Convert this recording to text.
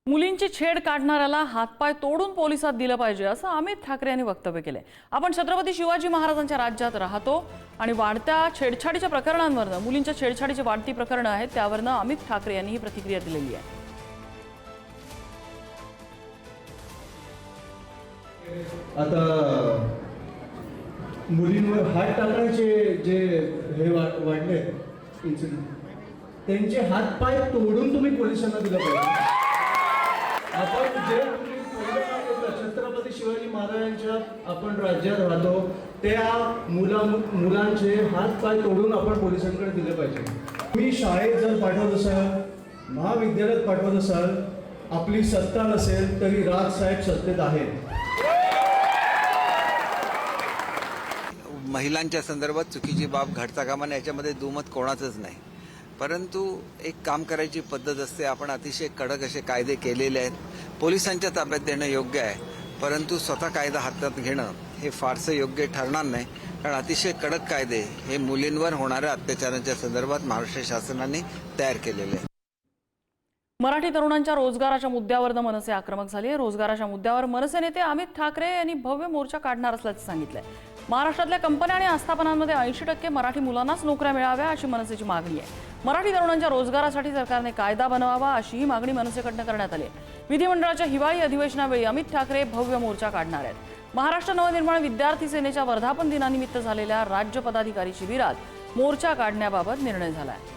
मुलींची छेड काढणाऱ्याला हातपाय तोडून पोलिसात दिलं पाहिजे असं अमित ठाकरे यांनी वक्तव्य केले। आपण छत्रपती शिवाजी महाराजांच्या राज्यात राहतो आणि वाढत्या छेडछाडीच्या प्रकरणांवरनं मुलींच्या छेडछाडीची वाढती प्रकरणं आहेत त्यावरनं अमित ठाकरे यांनी ही प्रतिक्रिया दिलेली आहे। आता मुलींवर हात टाकण्याचे जे हे वाढले इन्सिडेंट त्यांचे हात पाय तोडून तुम्ही पोलिसांना दिलं पाहिजे। आपण जे छत्रपती शिवाजी महाराजांच्या आपण राज्यात राहतो त्या मुलांचे हात पाय तोडून आपण पोलिसांकडे दिले पाहिजे। तुम्ही शाळेत जर पाठवत असाल, महाविद्यालयात पाठवत असाल, आपली सत्ता नसेल तरी राजसाहेब सत्तेत आहेत। महिलांच्या संदर्भात चुकीची बाब घडता कामा नये याच्यामध्ये दुमत कोणाचंच नाही, परंतु एक काम करायची पद्धत असते। आपण अतिशय कडक असे कायदे केलेले आहेत, पोलिसांच्या ताब्यात देणं योग्य आहे, परंतु स्वतः कायदा हातात घेणं हे फारसं योग्य ठरणार नाही, कारण अतिशय कडक कायदे हे मुलींवर होणाऱ्या अत्याचारांच्या संदर्भात महाराष्ट्र शासनाने तयार केलेले आहेत। मराठी तरुणांच्या रोजगाराच्या मुद्द्यावरनं मनसे आक्रमक झाली आहे। रोजगाराच्या मुद्द्यावर मनसे नेते अमित ठाकरे यांनी भव्य मोर्चा काढणार असल्याचं सांगितलंय। महाराष्ट्रातल्या कंपन्या आणि आस्थापनांमध्ये 80% मराठी मुलांनाच नोकऱ्या मिळाव्या अशी मनसेची मागणी आहे। मराठी तरुणांच्या रोजगारासाठी सरकारने कायदा बनवावा अशीही मागणी मनसेकडनं करण्यात आली आहे। विधिमंडळाच्या हिवाळी अधिवेशनावेळी अमित ठाकरे भव्य मोर्चा काढणार आहेत। महाराष्ट्र नवनिर्माण विद्यार्थी सेनेच्या वर्धापन दिनानिमित्त झालेल्या राज्य पदाधिकारी शिबिरात मोर्चा काढण्याबाबत निर्णय झाला आहे।